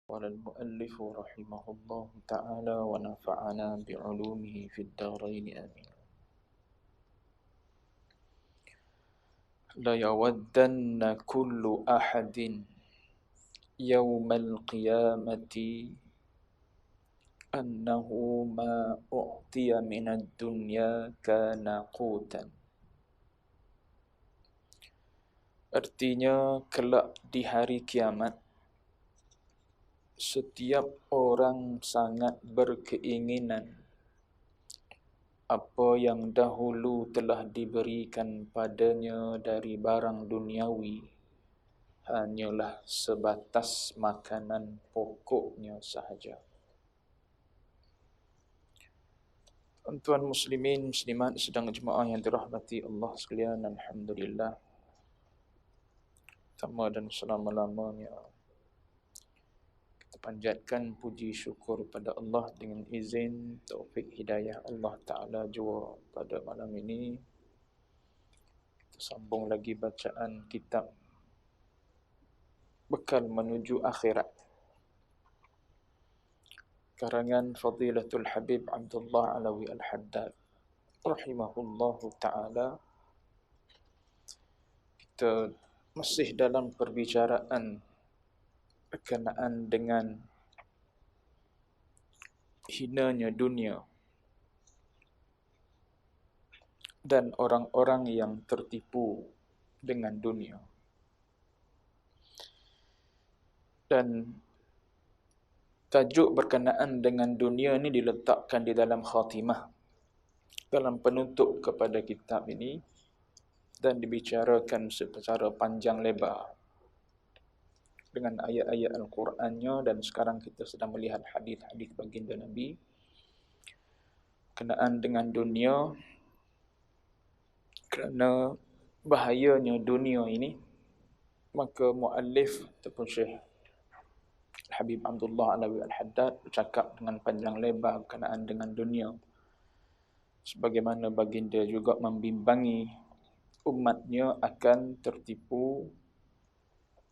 قال المؤلف رحمه الله تعالى ونفعنا بعلومه في الدارين آمين. ليودن كل أحد يوم القيامة أنه ما أعطي من الدنيا كان قوتا. Artinya kelak di hari kiamat setiap orang sangat berkeinginan apa yang dahulu telah diberikan padanya dari barang duniawi hanyalah sebatas makanan pokoknya sahaja. Tuan muslimin muslimat sedang jemaah yang dirahmati Allah sekalian, alhamdulillah. Sama dan selama-lamanya kita panjatkan puji syukur pada Allah dengan izin taufik hidayah Allah Ta'ala jua pada malam ini. Kita sambung lagi bacaan kitab Bekal Menuju Akhirat karangan Fadilatul Habib Abdullah Alawi Al-Haddad rahimahullahu ta'ala. Kita masih dalam perbicaraan berkenaan dengan hinanya dunia dan orang-orang yang tertipu dengan dunia. Dan tajuk berkenaan dengan dunia ini diletakkan di dalam khatimah, dalam penutup kepada kitab ini, dan dibicarakan secara panjang lebar dengan ayat-ayat Al-Qurannya. Dan sekarang kita sedang melihat hadis-hadis baginda Nabi berkenaan dengan dunia, kerana bahayanya dunia ini. Maka muallif ataupun Syekh Habib Abdullah Alawi Al-Haddad bercakap dengan panjang lebar berkenaan dengan dunia, sebagaimana baginda juga membimbangi umatnya akan tertipu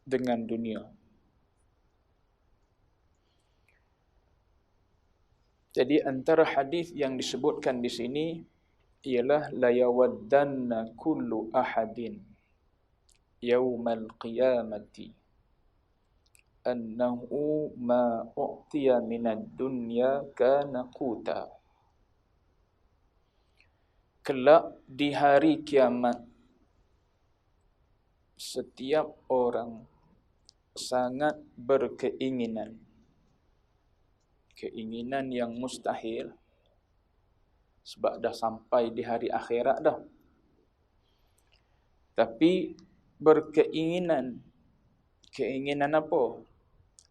dengan dunia. Jadi antara hadis yang disebutkan di sini ialah la yawaddanna kullu ahadin yaumal qiyamati annahu ma u'tiya minad dunya kana quta. Kelak di hari kiamat setiap orang sangat berkeinginan, keinginan yang mustahil, sebab dah sampai di hari akhirat dah. Tapi berkeinginan, keinginan apa?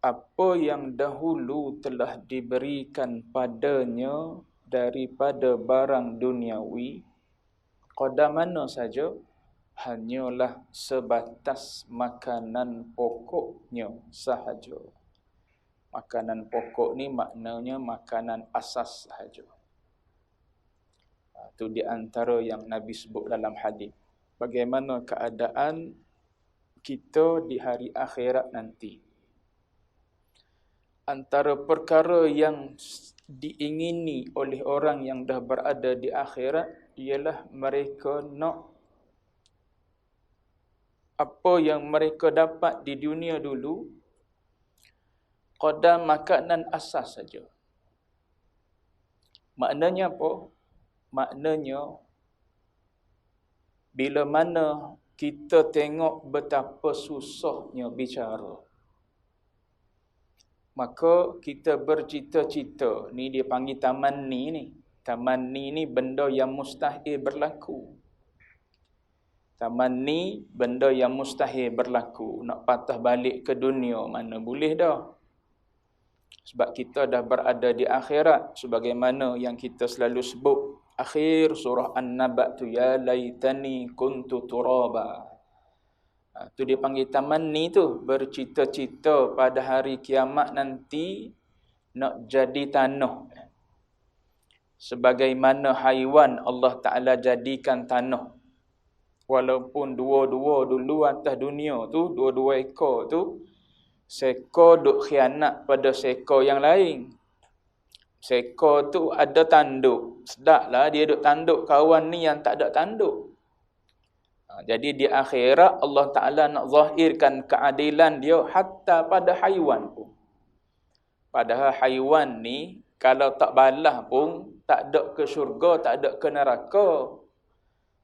Apa yang dahulu telah diberikan padanya daripada barang duniawi, qadar mana saja, hanyalah sebatas makanan pokoknya sahaja. Makanan pokok ni maknanya makanan asas sahaja. Itu di antara yang Nabi sebut dalam hadis. Bagaimana keadaan kita di hari akhirat nanti. Antara perkara yang diingini oleh orang yang dah berada di akhirat ialah mereka nak apa yang mereka dapat di dunia dulu, qadar makanan asas saja. Maknanya apa? Maknanya bila mana kita tengok betapa susahnya bicara, maka kita bercita-cita, ni dia panggil tamanni ni. Tamanni ni benda yang mustahil berlaku. Tamanni benda yang mustahil berlaku. Nak patah balik ke dunia mana boleh dah. Sebab kita dah berada di akhirat, sebagaimana yang kita selalu sebut akhir surah An-Naba tu, ya laitani kuntu turaba. Tu dia panggil tamanni tu, bercita-cita pada hari kiamat nanti nak jadi tanah. Sebagaimana haiwan Allah Ta'ala jadikan tanah. Walaupun dua-dua dulu atas dunia tu, dua-dua ekor tu, Seekor duk khianat pada seekor yang lain. Seekor tu ada tanduk. Sedaklah dia duk tanduk kawan ni yang tak ada tanduk. Jadi di akhirat Allah Ta'ala nak zahirkan keadilan dia hatta pada haiwan pun. Padahal haiwan ni kalau tak balas pun tak ada ke syurga, tak ada ke neraka.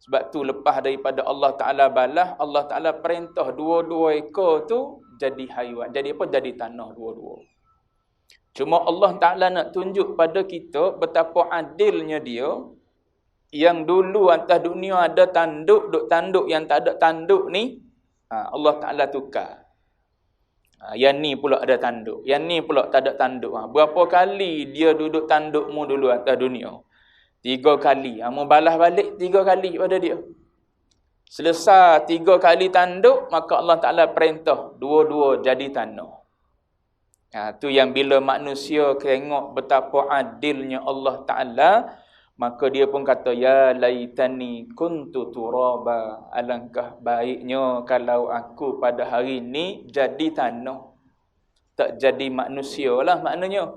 Sebab tu lepas daripada Allah Ta'ala balas, Allah Ta'ala perintah dua-dua ekor tu jadi haiwan. Jadi apa? Jadi tanah dua-dua. Cuma Allah Ta'ala nak tunjuk pada kita betapa adilnya dia. Yang dulu atas dunia ada tanduk, duk tanduk yang tak ada tanduk ni, Allah Ta'ala tukar. Yang ni pula ada tanduk, yang ni pula tak ada tanduk. Berapa kali dia duduk tandukmu dulu atas dunia? 3 kali. Mu balas balik 3 kali pada dia. Selesai 3 kali tanduk, maka Allah Ta'ala perintah dua-dua jadi tanah. Tu yang bila manusia tengok betapa adilnya Allah Ta'ala, maka dia pun kata, ya laitani kuntu turaba. Alangkah baiknya kalau aku pada hari ni jadi tanah. Tak jadi manusia lah maknanya.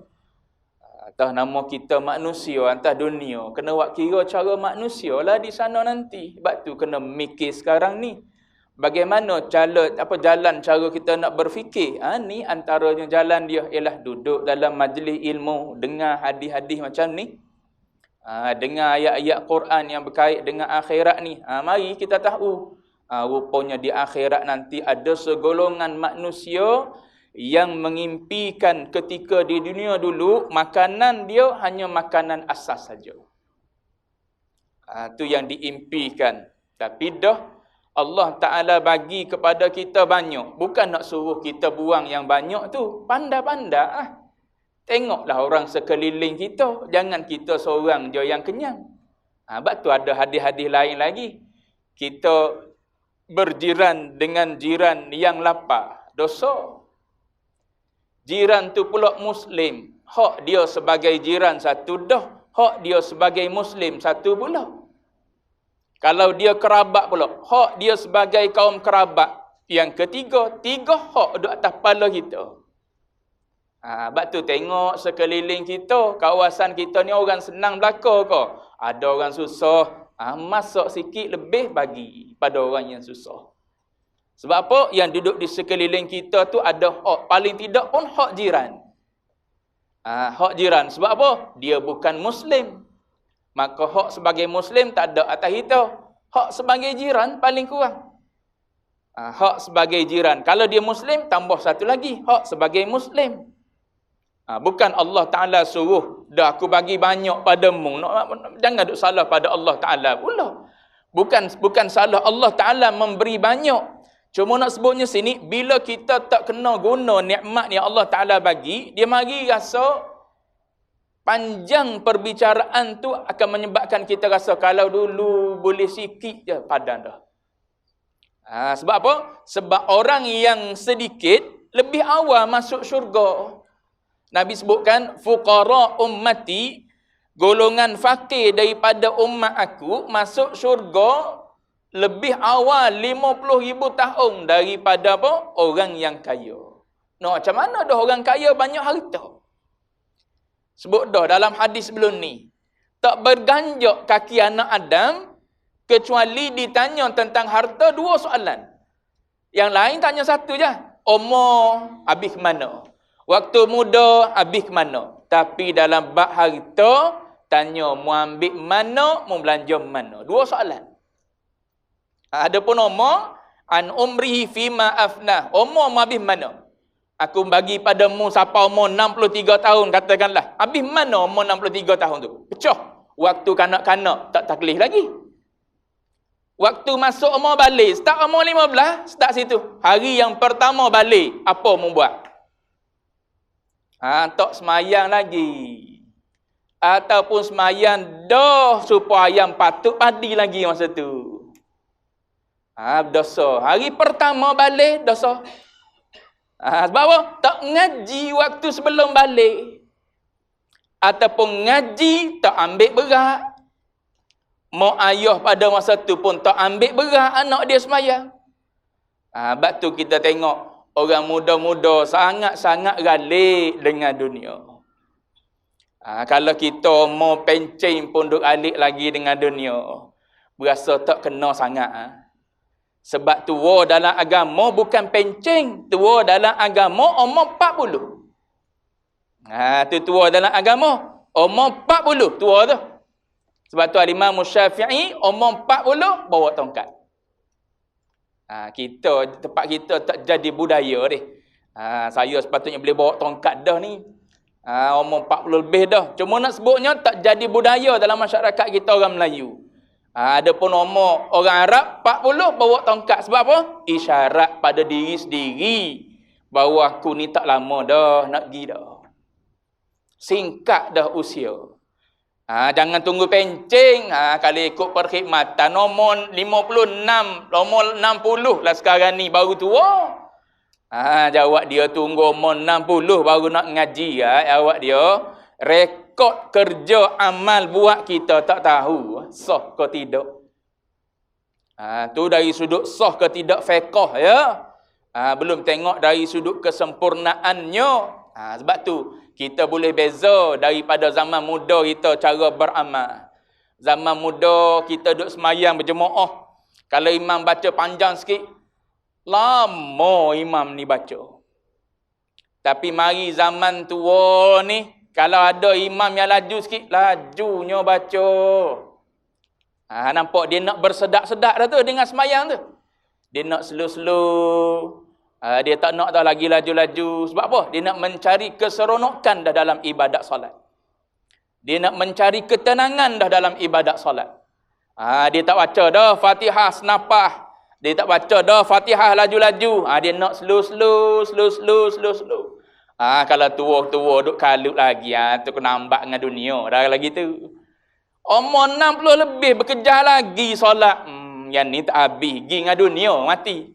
Atas nama kita manusia atas dunia. Kena buat kira cara manusia lah di sana nanti. Sebab tu kena mikir sekarang ni. Bagaimana jalan cara kita nak berfikir. Ni antaranya jalan dia ialah duduk dalam majlis ilmu. Dengar hadis-hadis macam ni. Dengar ayat-ayat Quran yang berkait dengan akhirat ni. Mari kita tahu. Rupanya di akhirat nanti ada segolongan manusia yang mengimpikan ketika di dunia dulu, makanan dia hanya makanan asas saja. Tu yang diimpikan. Tapi dah Allah Ta'ala bagi kepada kita banyak. Bukan nak suruh kita buang yang banyak tu. Pandai-pandai. Tengoklah orang sekeliling kita. Jangan kita seorang je yang kenyang. Sebab tu ada hadis-hadis lain lagi. Kita berjiran dengan jiran yang lapar. Dosa. Jiran tu pula Muslim. Hak dia sebagai jiran satu dah. Hak dia sebagai Muslim satu pula. Kalau dia kerabat pula. Hak dia sebagai kaum kerabat. Yang ketiga. 3 hak duduk atas kepala kita. Sebab tu tengok sekeliling kita, kawasan kita ni orang senang belaka ke? Ada orang susah, masak sikit lebih bagi pada orang yang susah. Sebab apa? Yang duduk di sekeliling kita tu ada hak, paling tidak pun hak jiran. Hak jiran. Sebab apa? Dia bukan Muslim. Maka hak sebagai Muslim tak ada atas kita. Hak sebagai jiran paling kurang. Hak sebagai jiran. Kalau dia Muslim, tambah satu lagi. Hak sebagai Muslim. Bukan Allah Ta'ala suruh, dah aku bagi banyak padamu. Jangan duk salah pada Allah Ta'ala pula. Bukan salah Allah Ta'ala memberi banyak. Cuma nak sebutnya sini, bila kita tak kena guna nikmat yang Allah Ta'ala bagi, dia mari rasa panjang perbicaraan tu akan menyebabkan kita rasa kalau dulu boleh sikit je padan dah. Sebab apa? Sebab orang yang sedikit lebih awal masuk syurga. Nabi sebutkan, fuqara ummati, golongan fakir daripada umat aku, masuk syurga lebih awal 50,000 tahun daripada apa? Orang yang kaya. Macam mana dah orang kaya banyak harta? Sebut dah dalam hadis sebelum ni. Tak berganjak kaki anak Adam, kecuali ditanya tentang harta 2 soalan. Yang lain tanya satu je. Umur habis mana? Waktu muda habis ke mana? Tapi dalam bab harta, tanya mu ambil mana, mu belanja mana. 2 soalan. Adapun umur, an umrihi fima afnah. Umur mu habis mana? Aku bagi padamu siapa umur 63 tahun, katakanlah. Habis mana umur 63 tahun tu? Pecah. Waktu kanak-kanak, tak taklif lagi. Waktu masuk umur balik, start umur 15, start situ. Hari yang pertama balik, apa mu buat? Tak semayang lagi. Ataupun semayang dah supaya ayam patut padi lagi masa tu. Dosa. Hari pertama balik, dosa. Sebab apa? Tak ngaji waktu sebelum balik. Ataupun ngaji, tak ambil berat. Mak ayah pada masa tu pun tak ambil berat anak dia semayang. Sebab tu kita tengok Orang muda-muda sangat-sangat galik dengan dunia. Kalau kita mau pencing pun duk alik lagi dengan dunia, berasa tak kena sangat. Sebab tua dalam agama bukan pencing, tua dalam agama umur 40. Tu tua dalam agama umur 40 tua tu. Sebab tu Imam Syafi'i umur 40 bawa tongkat. Kita tempat kita tak jadi budaya ni. Saya sepatutnya boleh bawa tongkat dah ni. Umur 40 lebih dah. Cuma nak sebutnya tak jadi budaya dalam masyarakat kita orang Melayu. Ada pun umur orang Arab 40 bawa tongkat. Sebab apa? Isyarat pada diri sendiri bahawa aku ni tak lama dah nak pergi dah. Singkat dah usia. Jangan tunggu pencing. Kalau ikut perkhidmatan umur 56, umur 60 lah sekarang ni baru tua. Jawab dia tunggu umur 60 baru nak ngaji. Jawab dia rekod kerja amal buat kita tak tahu sah ke tidak. Tu dari sudut sah ke tidak fiqh ya. Belum tengok dari sudut kesempurnaannya. Sebab tu kita boleh beza daripada zaman muda kita cara beramal. Zaman muda kita duduk semayang berjemaah. Kalau imam baca panjang sikit, lama imam ni baca. Tapi mari zaman tua ni, kalau ada imam yang laju sikit, lajunya baca. Nampak dia nak bersedak-sedak dah tu dengan semayang tu. Dia nak slow-slow. Dia tak nak dah lagi laju-laju. Sebab apa? Dia nak mencari keseronokan dah dalam ibadat solat. Dia nak mencari ketenangan dah dalam ibadat solat. Dia tak baca dah Fatihah senapah. Dia tak baca dah Fatihah laju-laju. Dia nak slow-slow. Kalau tua-tua duk kalut lagi, tu kena nampak dengan dunia. Dah lagi tu. Umur 60 lebih bekerja lagi solat. Yang ni tak habis. Pergi dengan dunia, mati.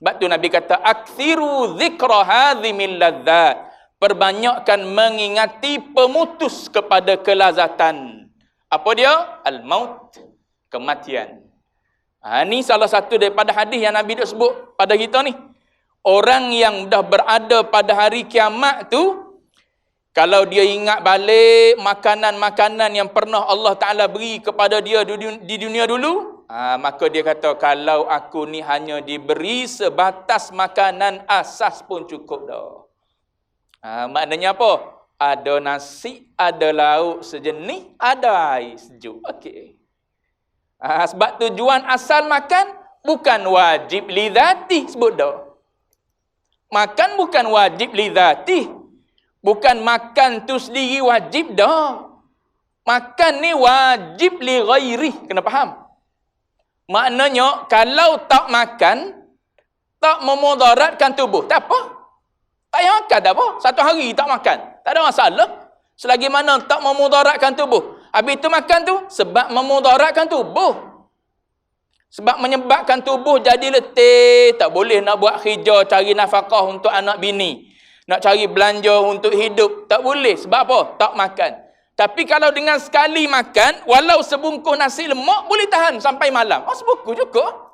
Sebab tu Nabi kata, akthiru zikra hadhimil ladzat. Perbanyakkan mengingati pemutus kepada kelazatan. Apa dia? Al-maut. Kematian. Ni salah satu daripada hadis yang Nabi dah sebut pada kita ni. Orang yang dah berada pada hari kiamat tu, kalau dia ingat balik makanan-makanan yang pernah Allah Ta'ala beri kepada dia di dunia dulu, maka dia kata, kalau aku ni hanya diberi sebatas makanan asas pun cukup dah. Maknanya apa? Ada nasi, ada lauk sejenis, ada air sejuk. Okey. Sebab tujuan asal makan bukan wajib li dhati, sebut dah. Makan bukan wajib li dhati. Bukan makan tu sendiri wajib dah. Makan ni wajib li ghairi. Kena faham? Maknanya, kalau tak makan, tak memudaratkan tubuh. Tak apa. Tak payah makan, tak apa. Satu hari tak makan. Tak ada masalah. Selagi mana tak memudaratkan tubuh. Habis itu makan tu, sebab memudaratkan tubuh. Sebab menyebabkan tubuh jadi letih. Tak boleh nak buat kerja, cari nafkah untuk anak bini. Nak cari belanja untuk hidup. Tak boleh. Sebab apa? Tak makan. Tapi kalau dengan sekali makan, walau sebungkus nasi lemak, boleh tahan sampai malam. Sebungkus juga.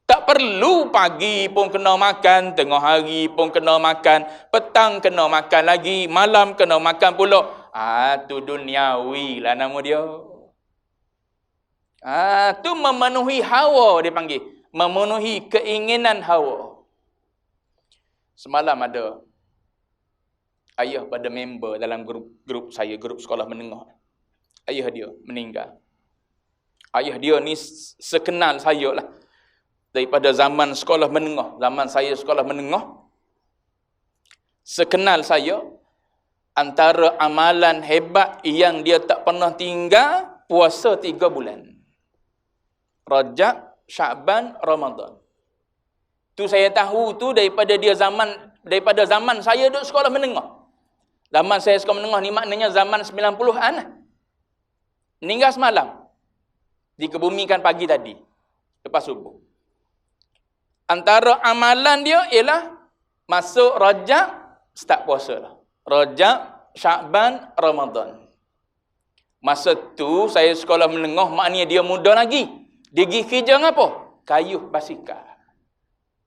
Tak perlu pagi pun kena makan, tengah hari pun kena makan, petang kena makan lagi, malam kena makan pula. Tu duniawi lah nama dia. Tu memenuhi hawa dia panggil. Memenuhi keinginan hawa. Semalam ada ayah pada member dalam grup saya, grup sekolah menengah. Ayah dia meninggal. Ayah dia ni sekenal saya lah. Daripada zaman sekolah menengah. Zaman saya sekolah menengah. Sekenal saya. Antara amalan hebat yang dia tak pernah tinggal, puasa 3 bulan. Rajab, Sya'ban, Ramadan. Tu saya tahu tu daripada zaman saya duduk sekolah menengah. Zaman saya sekolah menengah ni maknanya zaman 90-an lah. Meninggal semalam. Dikebumikan pagi tadi. Lepas subuh. Antara amalan dia ialah masuk Rajab, start puasa lah. Rajab, Sya'ban, Ramadan. Masa tu saya sekolah menengah, maknanya dia muda lagi. Dia pergi kerja apa? Kayuh basikal.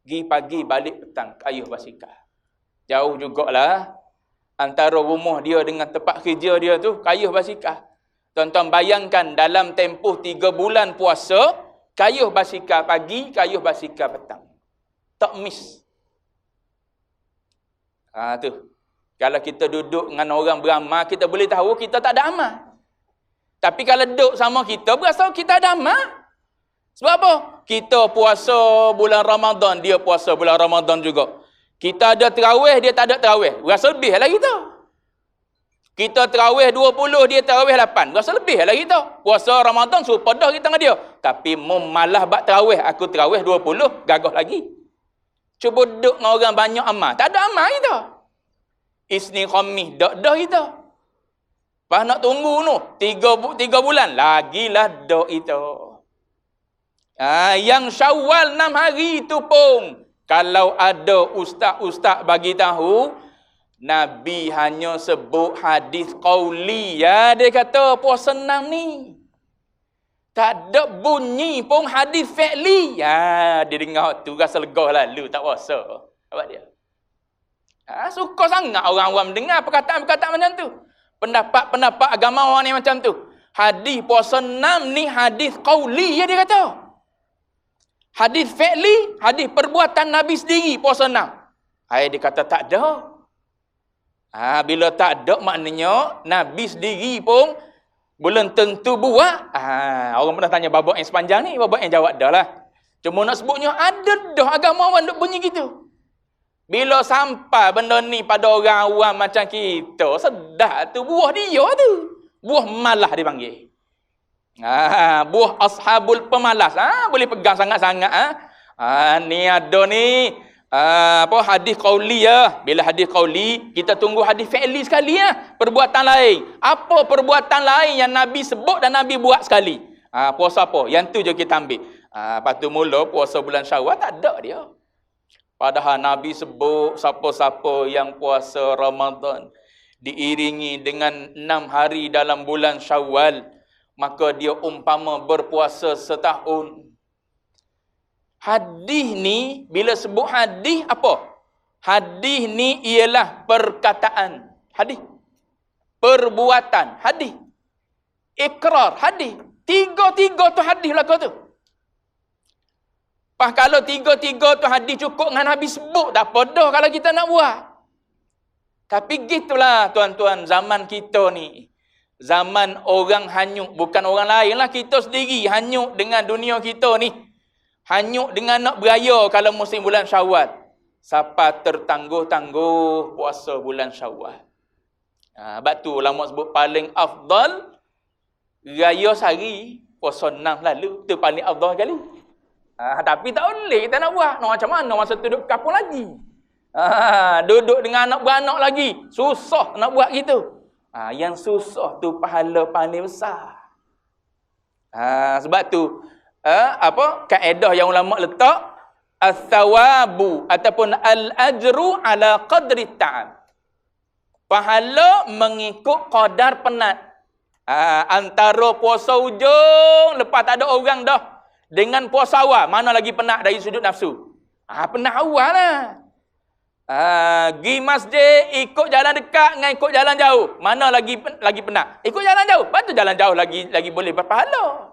Gi pagi balik petang, kayuh basikal. Jauh jugalah antara rumah dia dengan tempat kerja dia tu, kayuh basikal. Tuan-tuan bayangkan dalam tempoh 3 bulan puasa, kayuh basikal pagi, kayuh basikal petang. Tak miss. Tu. Kalau kita duduk dengan orang beramal, kita boleh tahu kita tak ada amal. Tapi kalau duduk sama kita, berasa kita ada amal. Sebab apa? Kita puasa bulan Ramadan, dia puasa bulan Ramadan juga. Kita ada terawih, dia tak ada terawih. Rasa lebih lah kita. Kita terawih 20, dia terawih 8. Rasa lebih lah kita. Puasa Ramadan sepadah kita dengan dia. Tapi malah bak terawih, aku terawih 20, gagah lagi. Cuba duduk dengan orang banyak amal. Tak ada amal kita. Isni khamis, dak-dak kita. Pas nak tunggu tu, 3 bulan, lagilah dak kita. Yang Syawal 6 hari tu pun, kalau ada ustaz-ustaz bagi tahu, Nabi hanya sebut hadis qauli. Ya, dia kata puasa 6 ni. Tak ada bunyi pun hadis fi'li. Ya, dia dengar tu rasa lega lalu tak puasa. Apa dia? Suka sangat orang-orang dengar perkataan-perkataan macam tu. Pendapat-pendapat agama orang ni macam tu. Hadis puasa 6 ni hadis qauli, ya dia kata. Hadis fi'li, hadis perbuatan Nabi sendiri puasa 6. Dia kata tak ada. Bila tak ada maknanya Nabi sendiri pun belum tentu buat. Orang pernah tanya babak yang sepanjang ni, babak yang jawab dah lah. Cuma nak sebutnya ada dah agama orang duk bunyi gitu. Bila sampai benda ni pada orang awam macam kita, sedap tu buah dia tu. Buah malah dipanggil. Buah ashabul pemalas. Boleh pegang sangat-sangat. Ni ada ni. Hadis qauli ya. Bila hadis qauli, kita tunggu hadis fi'li sekali ya. Perbuatan lain. Apa perbuatan lain yang Nabi sebut dan Nabi buat sekali? Puasa apa? Yang tu je kita ambil. Lepas tu mula puasa bulan Syawal tak ada dia. Padahal Nabi sebut siapa-siapa yang puasa Ramadan diiringi dengan 6 hari dalam bulan Syawal, maka dia umpama berpuasa setahun. Hadis ni, bila sebut hadis apa? Hadis ni ialah perkataan. Hadis. Perbuatan. Hadis. Ikrar. Hadis. Tiga-tiga tu hadis lah kau tu. Kalau tiga-tiga tu hadis cukup dengan Nabi sebut, tak apa dah kalau kita nak buat. Tapi gitulah tuan-tuan, zaman kita ni. Zaman orang hanyut, bukan orang lain lah, kita sendiri hanyut dengan dunia kita ni. Hanyut dengan nak beraya kalau musim bulan Syawal. Siapa tertangguh-tangguh puasa bulan Syawal. Sebab tu ulama sebut paling afdal, raya sehari, puasa 6 lalu, tu paling afdal kali. Tapi tak boleh kita nak buat. Macam mana masa tu duduk kapung lagi? Duduk dengan anak beranak lagi. Susah nak buat gitu. Yang susah tu pahala paling besar. Sebab tu, kaedah yang ulama letak, as-sawabu ataupun al-ajru ala qadri ta'am. Pahala mengikut qadar penat. Antara puasa hujung, lepas tak ada orang dah. Dengan puasa awal, mana lagi penat dari sudut nafsu? Penat awal lah. Pergi masjid, ikut jalan dekat dengan ikut jalan jauh. Mana lagi penat? Ikut jalan jauh. Lepas tu jalan jauh lagi boleh berpahala.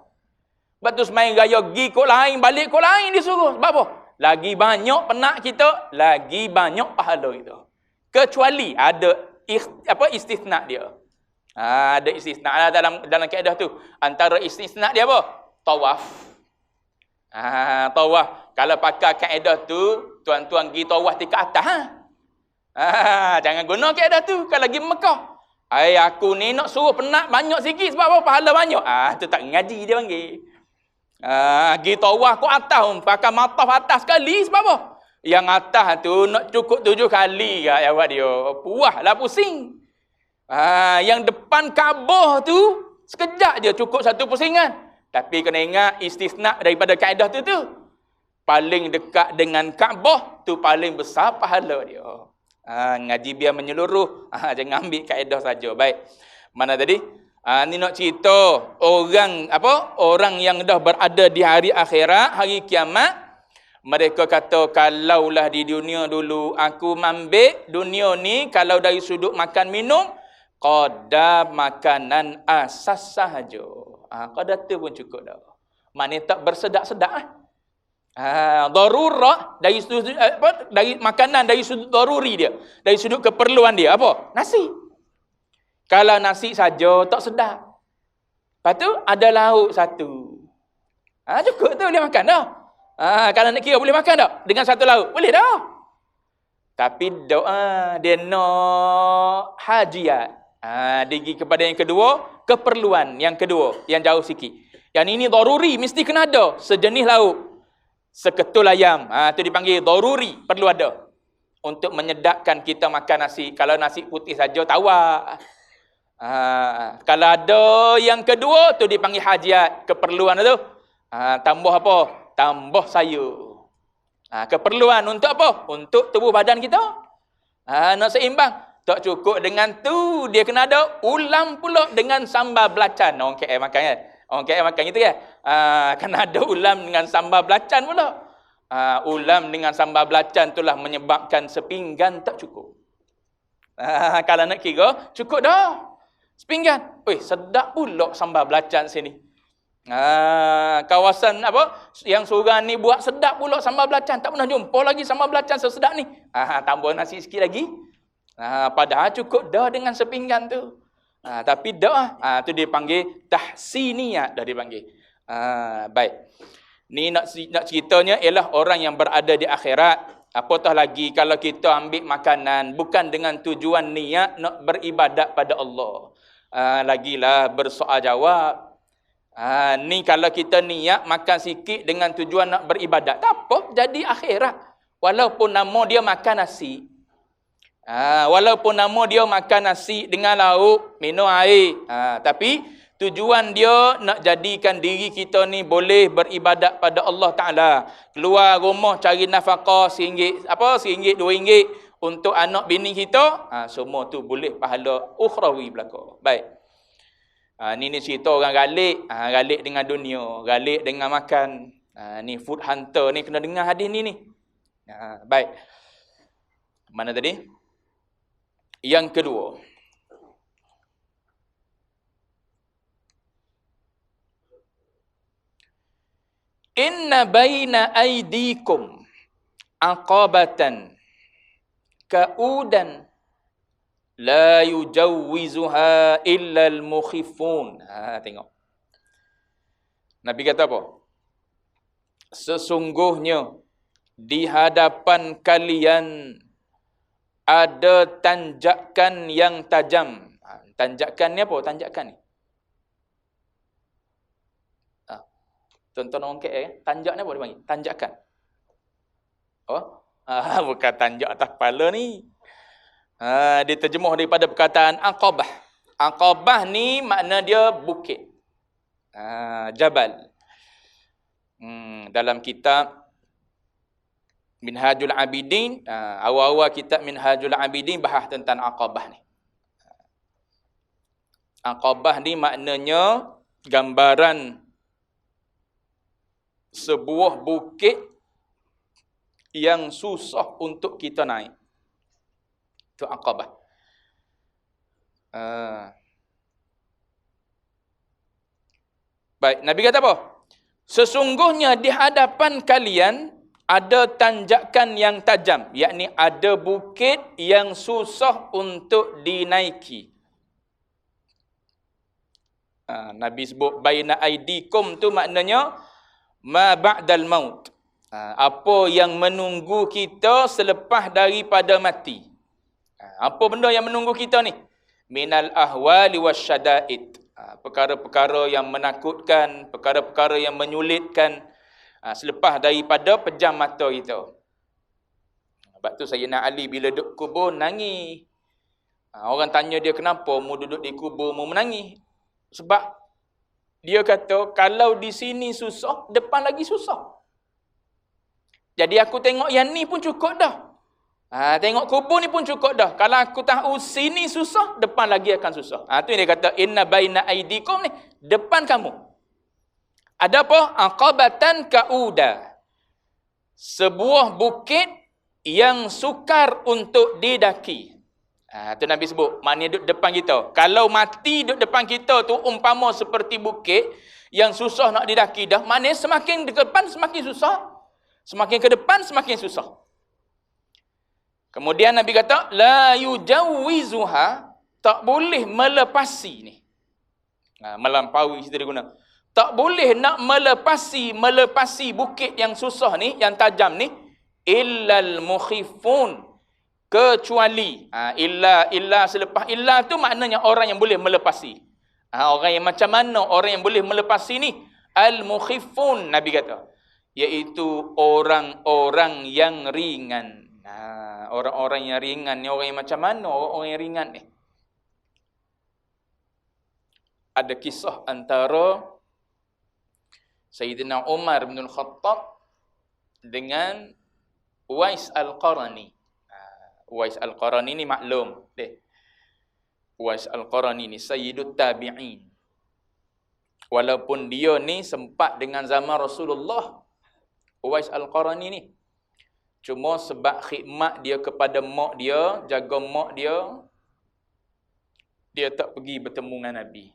Lepas tu semain raya, pergi ikut lain, balik ikut lain disuruh. Sebab apa? Lagi banyak penat kita, lagi banyak pahala kita. Kecuali ada istisna dia. Ada istisna dalam kaedah tu. Antara istisna dia apa? Tawaf. Tawaf. Kalau pakai kaedah tu, tuan-tuan pergi tawaf di ke atas. Jangan guna kaedah tu kalau pergi Mekah. Aku ni nak suruh penat banyak sikit sebab apa? Pahala banyak. Tu tak ngaji dia panggil. Pergi tawaf ke atas, pakai mataf atas sekali sebab apa? Yang atas tu nak cukup 7 kali kat jawab dia. Puas lah pusing. Yang depan Kaabah tu sekejap je cukup 1 pusingan. Tapi kena ingat istisna daripada kaedah tu. Paling dekat dengan Kaabah tu paling besar pahala dia. Ngaji biar menyeluruh. Jangan ambil kaedah saja. Baik. Mana tadi? Ni nak cerita orang yang dah berada di hari akhirat, hari kiamat, Mereka kata, kalaulah di dunia dulu aku ambil dunia ni, kalau dari sudut makan minum, qadar makanan asas sahaja. Qadar tu pun cukup dah. Maknanya tak bersedak-sedak lah. Darurah dari sudut dari makanan, dari sudut daruri dia, dari sudut keperluan dia apa? Nasi. Kalau nasi saja tak sedap. Lepas tu ada lauk satu. Cukup tu boleh makan dah. Kalau nak kira boleh makan tak? Dengan satu lauk? Boleh dah. Tapi doa dia nak hajiat. Digi kepada yang kedua, keperluan yang kedua, yang jauh sikit. Yang ini daruri, mesti kena ada sejenis lauk. Seketul ayam, tu dipanggil daruri, perlu ada. Untuk menyedapkan kita makan nasi. Kalau nasi putih saja tawar. Kalau ada yang kedua, tu dipanggil hajiat, keperluan tu. Tambah apa? Tambah sayur. Keperluan untuk apa? Untuk tubuh badan kita. Nak seimbang. Tak cukup dengan tu, dia kena ada ulam pula dengan sambal belacan. Orang KL makan kan? Orang KL makan gitu ya. Kena ada ulam dengan sambal belacan pula. Ulam dengan sambal belacan itulah menyebabkan sepinggan tak cukup. Kalau nak kira, cukup dah. Sepinggan. Sedap pula sambal belacan sini. Kawasan apa yang seorang ni buat sedap pula sambal belacan. Tak pernah jumpa lagi sambal belacan sesedap ni. Tambah nasi sikit lagi. Padahal cukup dah dengan sepinggan tu. Tapi dah tu dipanggil tahsiniyat, dah dipanggil. Baik. Ni nak ceritanya ialah orang yang berada di akhirat. Apatah lagi kalau kita ambil makanan bukan dengan tujuan niat nak beribadat pada Allah. Lagilah bersoal jawab. Ni kalau kita niat makan sikit dengan tujuan nak beribadat, tak apa, jadi akhirat. Walaupun nama dia makan nasi. Walaupun nama dia makan nasi dengan lauk, minum air. Tapi tujuan dia nak jadikan diri kita ni boleh beribadat pada Allah Ta'ala. Keluar rumah cari nafkah RM1, RM1, RM2 untuk anak bini kita. Semua tu boleh pahala ukhrawi belaka. Baik. Ni cerita orang galik dengan dunia, galik dengan makan. Ni food hunter ni kena dengar hadis ni. Baik. Mana tadi? Yang kedua. Inna baina aidikum aqabatan ka'udan la yujawwizuha illa al-mukhifun. Tengok. Nabi kata apa? Sesungguhnya di hadapan kalian ada tanjakan yang tajam. Tanjakan ni apa? Tanjakan ni. Tonton orang KL, tanjak ni apa dia panggil? Tanjakan. Bukan tanjak atas kepala ni. Diterjemuh daripada perkataan aqabah. Aqabah ni makna dia bukit. Jabal. Dalam kitab Minhajul Abidin, awal-awal kitab Minhajul Abidin bahas tentang aqabah ni. Aqabah ni maknanya gambaran sebuah bukit yang susah untuk kita naik. Itu aqabah. Baik, Nabi kata apa? Sesungguhnya di hadapan kalian ada tanjakan yang tajam, yakni ada bukit yang susah untuk dinaiki. Nabi sebut baina aidikum tu maknanya ma ba'dal maut. Apa yang menunggu kita selepas daripada mati. Apa benda yang menunggu kita ni? Minal ahwali wasyada'id. Perkara-perkara yang menakutkan, perkara-perkara yang menyulitkan selepas daripada pejam mata kita. Sebab tu Sayyidina Ali bila duduk kubur nangis. Orang tanya dia kenapa mu duduk di kubur mu menangis. Sebab dia kata kalau di sini susah, depan lagi susah. Jadi aku tengok yang ni pun cukup dah. Tengok kubur ni pun cukup dah. Kalau aku tahu sini susah, depan lagi akan susah. Tu yang dia kata inna baina aidikum ni, depan kamu ada apa? Aqabatan ka'uda. sebuah bukit yang sukar untuk didaki. Tu Nabi sebut, maknanya duduk depan kita. Kalau mati duduk depan kita tu umpama seperti bukit yang susah nak didaki dah, maknanya semakin ke depan semakin susah. Semakin ke depan semakin susah. Kemudian Nabi kata, la yujawizuha, tak boleh melepasi ni. Melampaui kita dia guna. Tak boleh nak melepasi bukit yang susah ni, yang tajam ni, illal mukhifun, kecuali illa selepas illa tu maknanya orang yang boleh melepasi. Orang yang macam mana orang yang boleh melepasi ni? Al mukhifun, Nabi kata, iaitu orang-orang yang ringan. Orang-orang yang ringan ni, orang yang macam mana orang yang ringan ni? Ada kisah antara Sayyidina Umar bin Al-Khattab dengan Uwais Al-Qarani. Uwais Al-Qarani ni maklum. Uwais Al-Qarani ni Sayyidut Tabi'in. Walaupun dia ni sempat dengan zaman Rasulullah, Uwais Al-Qarani ni. Cuma sebab khidmat dia kepada mak dia, jaga mak dia, dia tak pergi bertemu dengan Nabi.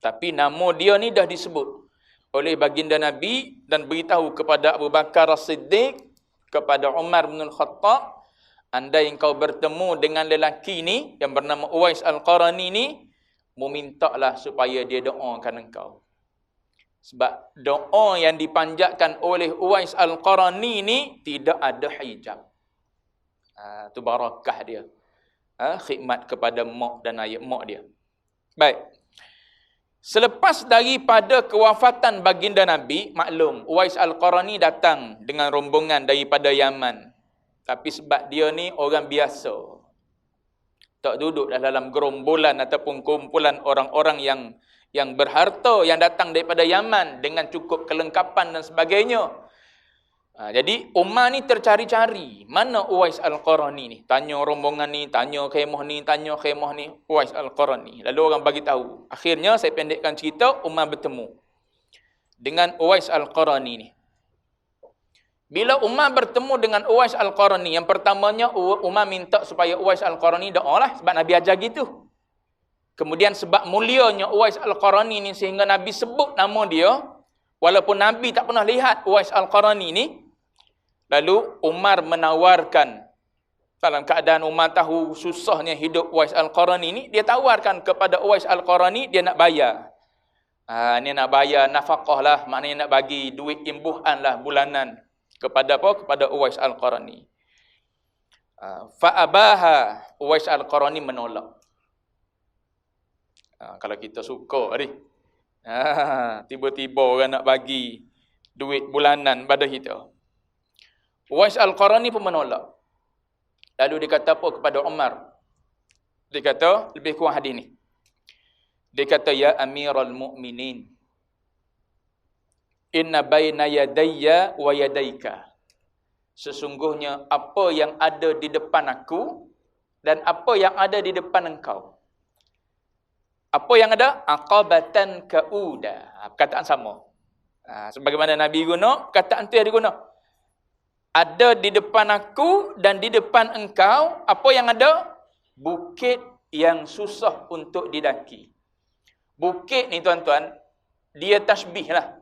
Tapi nama dia ni dah disebut oleh baginda Nabi dan beritahu kepada Abu Bakar As-Siddiq, kepada Umar bin Al-Khattab, andai engkau bertemu dengan lelaki ni yang bernama Uwais Al-Qarani ni, memintalah supaya dia doakan engkau. Sebab doa yang dipanjatkan oleh Uwais Al-Qarani ni tidak ada hijab. Tu barakah dia. Khidmat kepada mak dan ayah mak dia. Baik. Selepas daripada kewafatan baginda Nabi, maklum, Uwais Al-Qarani datang dengan rombongan daripada Yaman. Tapi sebab dia ni orang biasa, tak duduk dalam gerombolan ataupun kumpulan orang-orang yang berharta yang datang daripada Yaman dengan cukup kelengkapan dan sebagainya. Jadi Umar ni tercari-cari, mana Uwais Al-Qarani ni? Tanya rombongan ni, tanya khemah ni, Uwais Al-Qarani. Lalu orang bagi tahu. Akhirnya saya pendekkan cerita, Umar bertemu dengan Uwais Al-Qarani ni. Bila Umar bertemu dengan Uwais Al-Qarani, yang pertamanya Umar minta supaya Uwais Al-Qarani doa lah, sebab Nabi ajar gitu. Kemudian sebab mulianya Uwais Al-Qarani ni sehingga Nabi sebut nama dia, walaupun Nabi tak pernah lihat Uwais Al-Qarani ni. Lalu Umar menawarkan, dalam keadaan Umar tahu susahnya hidup Uwais Al-Qarani ni, dia tawarkan kepada Uwais Al-Qarani, dia nak bayar. Ni nak bayar nafkah lah, maknanya nak bagi duit imbuhan lah bulanan kepada apa? Kepada Uwais Al-Qarani. Fa'abaha, Uwais Al-Qarani menolak. Kalau kita suka ni, tiba-tiba orang nak bagi duit bulanan pada kita. Uwais Al-Qarani pun menolak. Lalu dia kata apa kepada Umar? Dia kata, lebih kurang hadis ni. Dia kata, ya Amiral Mu'minin, inna baina yadayya wa yadaika. Sesungguhnya apa yang ada di depan aku dan apa yang ada di depan engkau. Apa yang ada? Aqabatan ka'uda. Perkataan sama. Sebagaimana Nabi guna, perkataan tu yang diguna. Ada di depan aku dan di depan engkau, apa yang ada? Bukit yang susah untuk didaki. Bukit ni tuan-tuan, dia tasbih lah.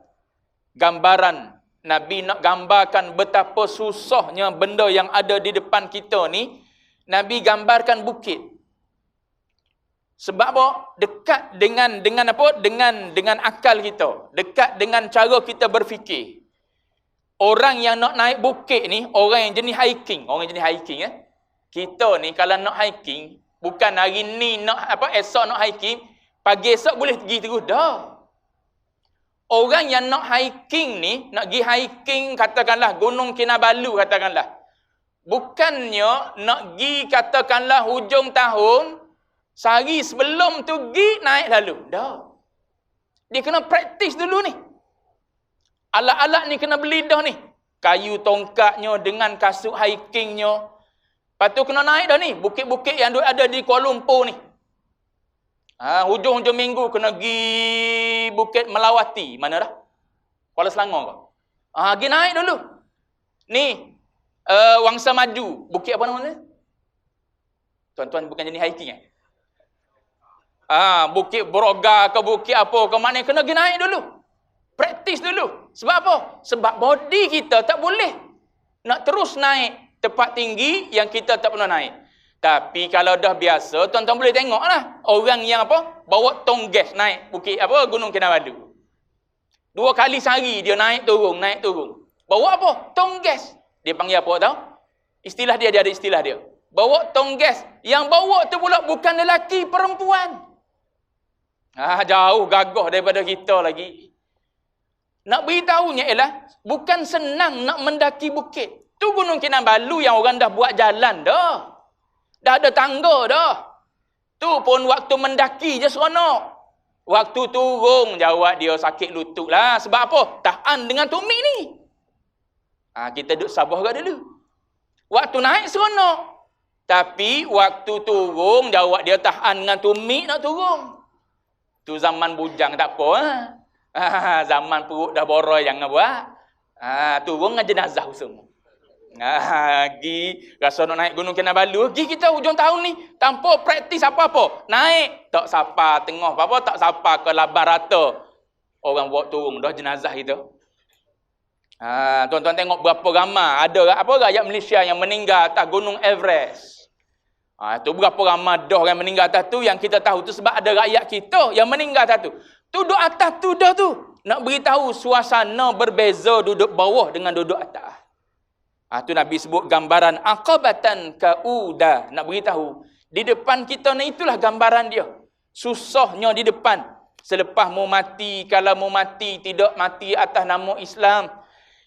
Gambaran. Nabi nak gambarkan betapa susahnya benda yang ada di depan kita ni, Nabi gambarkan bukit. Sebab apa? Dekat dengan apa? Dengan akal kita. Dekat dengan cara kita berfikir. Orang yang nak naik bukit ni, orang yang jenis hiking. Orang yang jenis hiking. Kita ni kalau nak hiking, bukan hari ni nak esok nak hiking, pagi esok boleh pergi terus dah. Orang yang nak hiking ni, nak pergi hiking katakanlah Gunung Kinabalu katakanlah. Bukannya nak pergi katakanlah hujung tahun, sehari sebelum tu pergi naik lalu. Dah. Dia kena praktis dulu ni. Alat-alat ni kena beli dah ni. Kayu tongkatnya dengan kasut hikingnya. Lepas tu kena naik dah ni. Bukit-bukit yang ada di Kuala Lumpur ni. Hujung-hujung minggu kena pergi Bukit Melawati. Mana dah? Kuala Selangor ke? Pergi naik dulu. Ni, Wangsa Maju. Bukit apa nama dia? Tuan-tuan bukan jenis hiking Bukit Broga ke bukit apa ke mana, kena pergi naik dulu. Praktis dulu. Sebab apa? Sebab body kita tak boleh nak terus naik tempat tinggi yang kita tak pernah naik. Tapi kalau dah biasa, tuan-tuan boleh tengoklah orang yang apa? Bawa tong gas naik bukit apa? Gunung Kinabalu. 2 kali sehari dia naik turun. Bawa apa? Tong gas. Dia panggil apa tahu? Istilah dia ada istilah dia. Bawa tong gas. Yang bawa tu pula bukan lelaki, perempuan. Jauh gagah daripada kita lagi. Nak beritahunya ialah bukan senang nak mendaki bukit. Tu Gunung Kinabalu yang orang dah buat jalan dah. Dah ada tangga dah. Tu pun waktu mendaki je seronok. Waktu turun jawab dia sakit lutut lah. Sebab apa? Tahan dengan tumit ni. Kita duduk sabar ke dulu. Waktu naik seronok. Tapi waktu turun jawab dia tahan dengan tumit nak turun. Tu zaman bujang tak apa. Zaman perut dah boroi jangan buat. Turun dengan jenazah semua. Pergi rasa nak naik Gunung Kinabalu. Pergi kita hujung tahun ni tanpa praktis apa-apa. Naik tak sapa tengah apa-apa, tak sapa ke laban rata. Orang buat turun dah jenazah kita. Tuan-tuan tengok berapa ramai ada apa rakyat Malaysia yang meninggal atas Gunung Everest. Tu berapa ramai dah orang meninggal atas tu, yang kita tahu tu sebab ada rakyat kita yang meninggal atas tu. Tu duduk atas tu dah tu. Nak beritahu suasana berbeza duduk bawah dengan duduk atas. Tu Nabi sebut gambaran aqabatan kauda. Nak beritahu, di depan kita ni itulah gambaran dia. Susahnya di depan. Selepas mau mati, kalau mau mati, tidak mati atas nama Islam.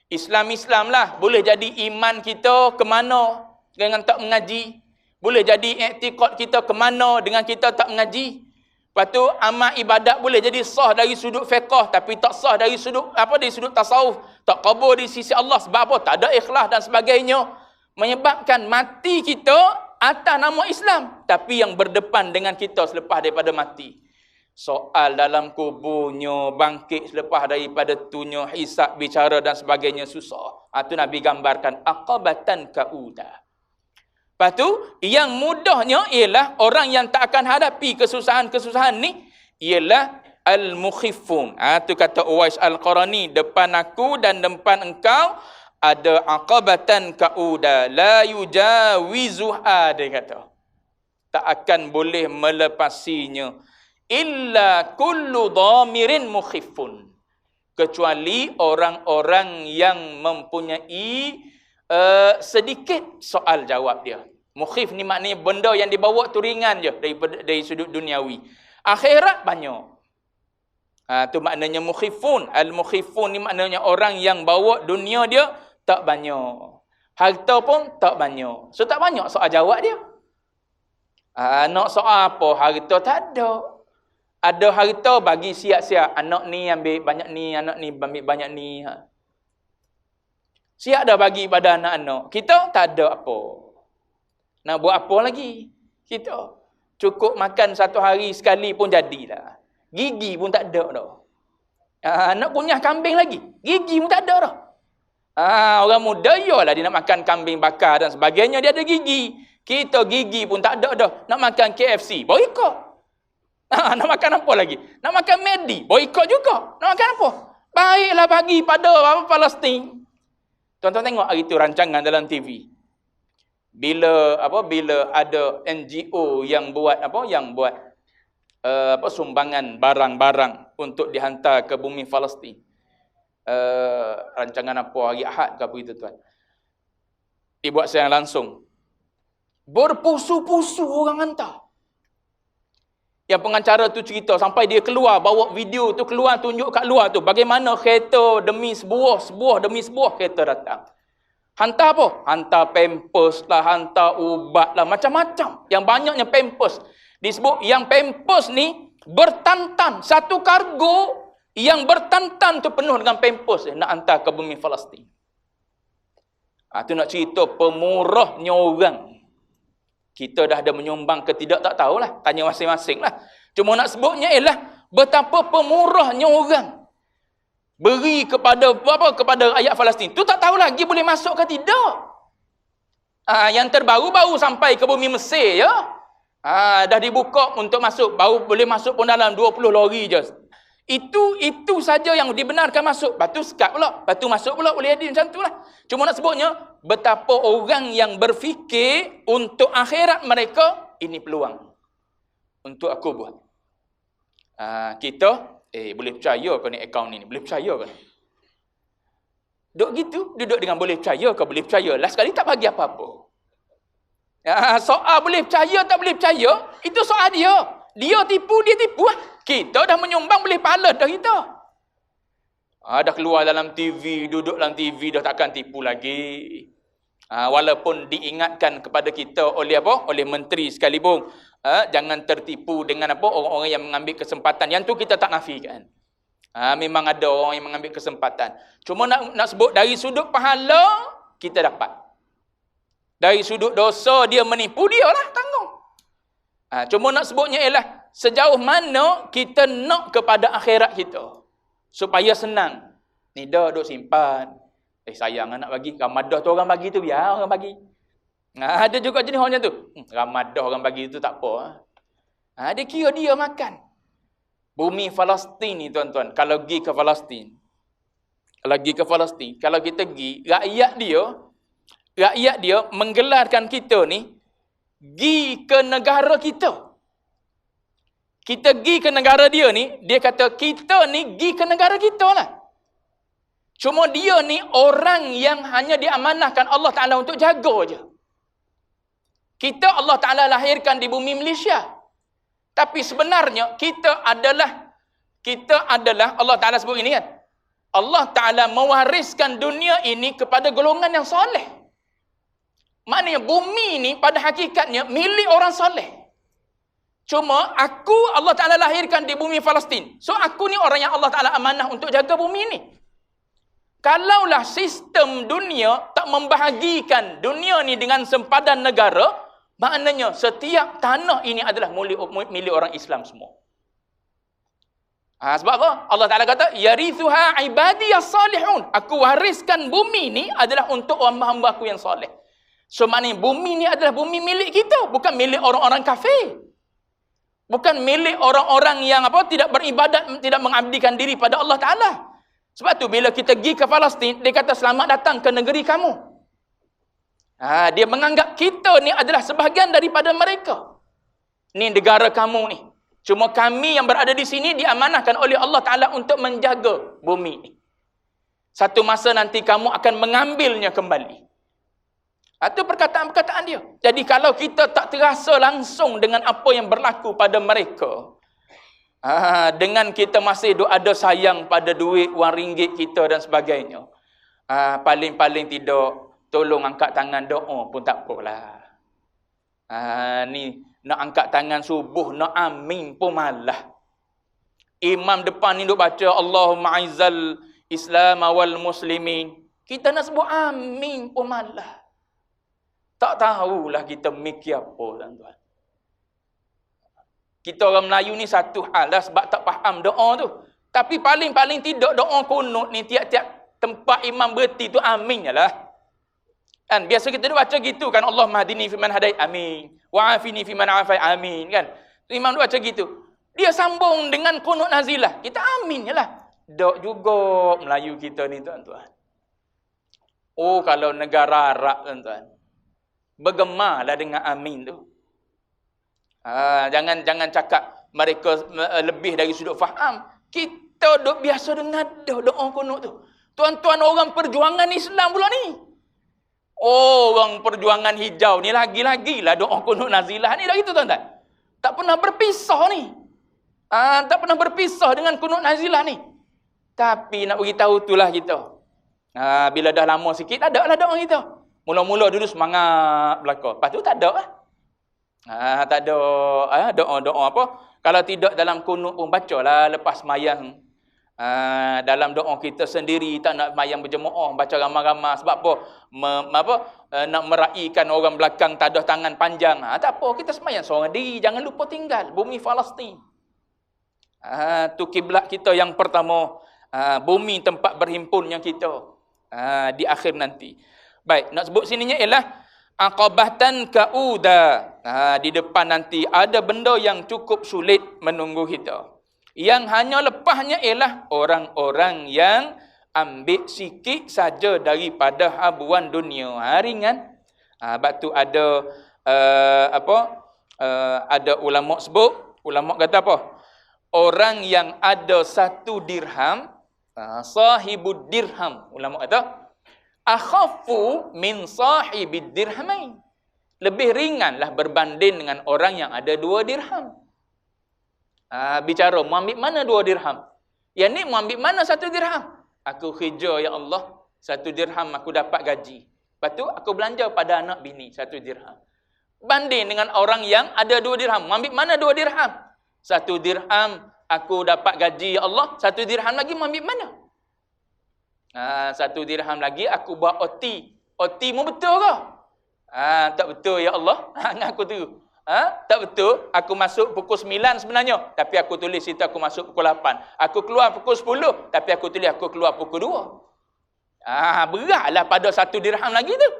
Islam lah. Boleh jadi iman kita ke mana dengan tak mengaji. Boleh jadi i'tiqad kita ke mana dengan kita tak mengaji. Lepas tu amal ibadat boleh jadi sah dari sudut fiqh tapi tak sah dari sudut dari sudut tasawuf, tak kabul di sisi Allah sebab apa? Tak ada ikhlas dan sebagainya. Menyebabkan mati kita atas nama Islam tapi yang berdepan dengan kita selepas daripada mati. Soal dalam kuburnya, bangkit selepas daripada tunya, hisab, bicara dan sebagainya susah. Tu Nabi gambarkan aqabatan kauda. Lepas tu, yang mudahnya ialah orang yang tak akan hadapi kesusahan-kesusahan ni ialah al-mukhifun. Tu kata Uwais Al-Qarani, depan aku dan depan engkau ada aqabatan kauda la yujawizuha, dia kata. Tak akan boleh melepasinya illa kullu dhamirin mukhifun, kecuali orang-orang yang mempunyai sedikit soal jawab dia. Mukhif ni maknanya benda yang dibawa tu ringan je dari sudut duniawi. Akhirat banyak. Tu maknanya mukhifun. Al-mukhifun ni maknanya orang yang bawa dunia dia tak banyak. Harta pun tak banyak. So tak banyak soal jawab dia. Nak soal apa? Harta tak ada. Ada harta bagi siap-siap. Anak ni ambil banyak ni, anak ni ambil banyak ni. Siap dah bagi pada anak-anak. Kita tak ada apa. Nak buat apa lagi? Kita cukup makan satu hari sekali pun jadilah. Gigi pun tak ada dah. Nak kunyah kambing lagi. Gigi pun tak ada dah. Orang muda yalah dia nak makan kambing bakar dan sebagainya, dia ada gigi. Kita gigi pun tak ada dah. Nak makan KFC, boikot. Nak makan apa lagi? Nak makan Medi, boikot juga. Nak makan apa? Baiklah bagi pada Palestin. Tuan-tuan tengok hari itu rancangan dalam TV. Bila ada NGO yang buat sumbangan barang-barang untuk dihantar ke bumi Palestin. Rancangan apa hari Ahad ke apa itu tuan. Dibuat secara langsung. Berpusu-pusu orang hantar. Yang pengacara tu cerita sampai dia keluar bawa video tu keluar tunjuk kat luar tu bagaimana kereta demi sebuah demi sebuah kereta datang. Hantar apa? Hantar pampers lah, hantar ubat lah, macam-macam. Yang banyaknya pampers. Disebut yang pampers ni bertantan, satu kargo yang bertantan tu penuh dengan pampers nak hantar ke bumi Palestin. Tu nak cerita pemurahnya orang. Kita dah ada menyumbang ke tidak tak tahulah. Tanya masing-masing lah. Cuma nak sebutnya ialah betapa pemurahnya orang. beri kepada apa, kepada rakyat Palestin. Tu tak tahu lagi boleh masuk ke tidak. Yang terbaru sampai ke bumi Mesir ya. Dah dibuka untuk masuk, baru boleh masuk pun dalam 20 lori je. Itu saja yang dibenarkan masuk. Lepas tu sekat pula. Lepas tu masuk pula boleh jadi macam tu lah. Cuma nak sebutnya, betapa orang yang berfikir untuk akhirat mereka, ini peluang untuk aku buat. Kita, boleh percaya ke ni akaun ni? Boleh percaya ke ni? Duduk gitu, duduk dengan boleh percaya ke boleh percaya. Last sekali tak bagi apa-apa. Soal boleh percaya tak boleh percaya, itu soal dia. Dia tipu lah. Kita dah menyumbang boleh pahala dah kita. Dah keluar dalam TV, duduk dalam TV, dah takkan tipu lagi. Walaupun diingatkan kepada kita oleh apa? Oleh menteri sekalipun. Jangan tertipu dengan apa? Orang-orang yang mengambil kesempatan. Yang tu kita tak nafikan. Memang ada orang yang mengambil kesempatan. Cuma nak sebut dari sudut pahala, kita dapat. Dari sudut dosa dia menipu, dia lah tanggung. Cuma nak sebutnya ialah sejauh mana kita nak kepada akhirat kita. Supaya senang. Ni dah duk simpan. Sayang nak bagi. Ramadah tu orang bagi tu, biar orang bagi. Ada juga jenis orang macam tu. Ramadah orang bagi tu tak apa. Dia kira dia makan. Bumi Palestin ni tuan-tuan. Kalau pergi ke Palestin. Kalau kita pergi, rakyat dia menggelarkan kita ni pergi ke negara kita. Kita pergi ke negara dia ni, dia kata kita ni pergi ke negara kita lah. Cuma dia ni orang yang hanya diamanahkan Allah Ta'ala untuk jaga je. Kita Allah Ta'ala lahirkan di bumi Malaysia. Tapi sebenarnya kita adalah Allah Ta'ala sebut ini kan. Allah Ta'ala mewariskan dunia ini kepada golongan yang soleh. Maknanya bumi ni pada hakikatnya milik orang soleh. Cuma aku Allah Ta'ala lahirkan di bumi Palestin. So aku ni orang yang Allah Ta'ala amanah untuk jaga bumi ni. Kalaulah sistem dunia tak membahagikan dunia ni dengan sempadan negara, maknanya setiap tanah ini adalah milik orang Islam semua. Sebab apa? Allah Ta'ala kata, yarithuha ibadiyas salihun. Aku wariskan bumi ni adalah untuk hamba-hamba aku yang soleh. So maknanya bumi ni adalah bumi milik kita, bukan milik orang-orang kafir. Bukan milik orang-orang yang tidak beribadat, tidak mengabdikan diri pada Allah Ta'ala. Sebab tu bila kita pergi ke Palestin, dia kata selamat datang ke negeri kamu. Dia menganggap kita ni adalah sebahagian daripada mereka. Ni negara kamu ni. Cuma kami yang berada di sini diamanahkan oleh Allah Ta'ala untuk menjaga bumi ni. Satu masa nanti kamu akan mengambilnya kembali. Itu perkataan-perkataan dia. Jadi kalau kita tak terasa langsung dengan apa yang berlaku pada mereka, dengan kita masih ada sayang pada duit, wang ringgit kita dan sebagainya, paling-paling tidak, tolong angkat tangan doa pun tak apalah. Ni nak angkat tangan subuh, nak amin pun malah. Imam depan ni duk baca Allahumma aizal Islam wal muslimin. Kita nak sebut amin pun malah. Tak tahulah kita mikir apa, tuan-tuan. Kita orang Melayu ni satu hal lah sebab tak faham doa tu. Tapi paling-paling tidak doa kunut ni tiap-tiap tempat imam berhenti tu amin je lah. Kan biasa kita baca gitu kan, Allah mahdini fiman hadait, amin. Wa afini fiman afai, amin kan. Imam tu baca gitu. Dia sambung dengan kunut nazilah. Kita amin je lah. Dok juga Melayu kita ni, tuan-tuan. Kalau negara Arab, tuan-tuan, bergemarlah dengan amin tu. Jangan cakap mereka lebih dari sudut faham. Kita duk biasa dengar doa kunut tu. Tuan-tuan orang perjuangan Islam pula ni. Orang perjuangan hijau ni lagi-lagilah doa kunut nazilah ni dah gitu, tuan-tuan. Tak pernah berpisah ni. Tak pernah berpisah dengan kunut nazilah ni. Tapi nak beritahu itulah kita. Bila dah lama sikit, ada lah doa kita. Mula-mula dulu semangat belaka. Lepas tu tak ada lah. Tak ada doa-doa apa. Kalau tidak dalam kunut pun bacalah lepas semayang. Dalam doa kita sendiri tak nak semayang berjemaah, baca ramai-ramai. Sebab apa? Nak meraihkan orang belakang tadah tangan panjang. Tak apa, kita semayang seorang diri. Jangan lupa tinggal bumi Palestin. Tu kiblat kita yang pertama. Bumi tempat berhimpunnya kita di akhir nanti. Baik, nak sebut sininya ialah aqabatan kauda. Di depan nanti ada benda yang cukup sulit menunggu kita. Yang hanya lepasnya ialah orang-orang yang ambil sikit saja daripada habuan dunia. Ringan. Sebab tu ada ada ulama sebut, ulama kata apa? Orang yang ada 1 dirham, sahibud dirham, ulama kata akhafu min sahibid dirhamain. Lebih ringanlah berbanding dengan orang yang ada 2 dirham. Bicara, mau ambil mana 2 dirham? Yang ni mau ambil mana 1 dirham? Aku kerja, ya Allah, 1 dirham aku dapat gaji. Lepas tu aku belanja pada anak bini 1 dirham. Banding dengan orang yang ada 2 dirham. Mau ambil mana 2 dirham? 1 dirham aku dapat gaji, ya Allah. 1 dirham lagi mau ambil mana? 1 dirham lagi aku buat OT. OT mu betul ke? Tak betul, ya Allah. Aku tu. Tak betul. Aku masuk pukul 9 sebenarnya. Tapi aku tulis situ aku masuk pukul 8. Aku keluar pukul 10. Tapi aku tulis aku keluar pukul 2. Beratlah pada 1 dirham lagi tu.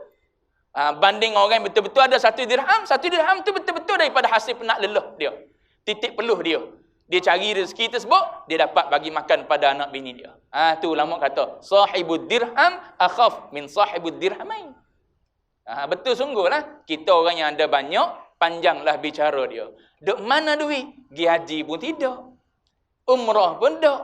Banding orang yang betul-betul ada 1 dirham. 1 dirham tu betul-betul daripada hasil penat leluh dia. Titik peluh dia. Dia cari rezeki tersebut, dia dapat bagi makan pada anak bini dia. Tu ulama kata, sahibud dirham akhaf min sahibud dirhamain. Betul sungguhlah, kita orang yang ada banyak, panjanglah bicara dia. Duk mana duit? Pergi haji pun tidak. Umrah pun tak.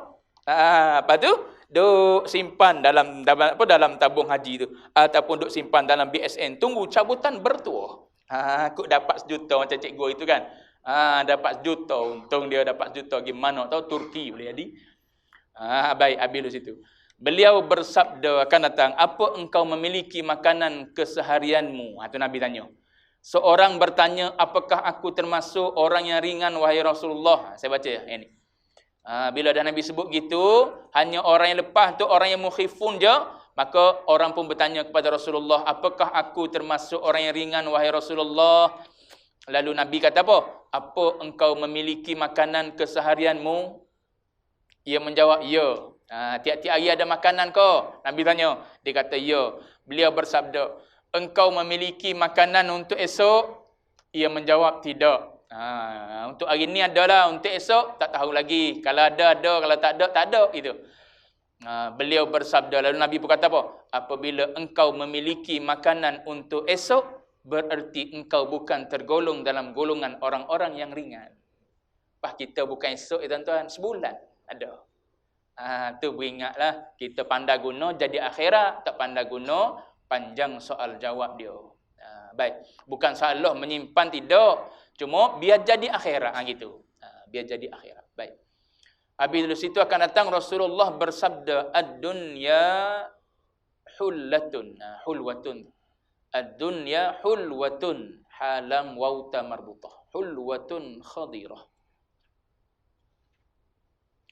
Lepas tu, duk simpan dalam tabung haji tu. Ataupun duk simpan dalam BSN. Tunggu cabutan bertuah. Aku dapat 1 juta macam cikgu itu kan. Dapat 1 juta. Untung dia dapat 1 juta. Gimana tahu Turki boleh jadi. Baik, habis dulu situ. Beliau bersabda akan datang, apa engkau memiliki makanan keseharianmu? Itu Nabi tanya. Seorang bertanya, apakah aku termasuk orang yang ringan wahai Rasulullah? Saya baca ya, ini. Bila dah Nabi sebut gitu, hanya orang yang lepas tu orang yang mukhifun je, maka orang pun bertanya kepada Rasulullah, apakah aku termasuk orang yang ringan wahai Rasulullah? Lalu Nabi kata apa? Apa engkau memiliki makanan keseharianmu? Ia menjawab, ya. Tiap-tiap hari ada makanan kau? Nabi tanya. Dia kata, ya. Beliau bersabda, engkau memiliki makanan untuk esok? Ia menjawab, tidak. Untuk hari ni adalah, untuk esok tak tahu lagi. Kalau ada, kalau tak ada, tak ada. Itu. Beliau bersabda, lalu Nabi pun kata apa? Apabila engkau memiliki makanan untuk esok, bererti engkau bukan tergolong dalam golongan orang-orang yang ringan. Kita bukan esok, tuan-tuan, sebulan ada. Tu beringatlah, kita pandai guna jadi akhirat, tak pandai guna panjang soal jawab dia. Baik, bukan salah menyimpan, tidak, cuma biar jadi akhirat gitu. Biar jadi akhirat. Baik. Habis dari situ akan datang Rasulullah bersabda, ad-dunya hullatun, hulwatun. Ad-dunya hulwatun halam wauta marbutah. Hulwatun khadirah.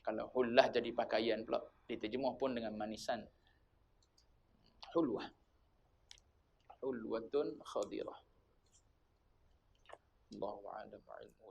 Kalau hullah jadi pakaian pula, diterjemah pun dengan manisan. Hulwah. Hulwatun khadirah. Allahu a'lam ba'ilmu.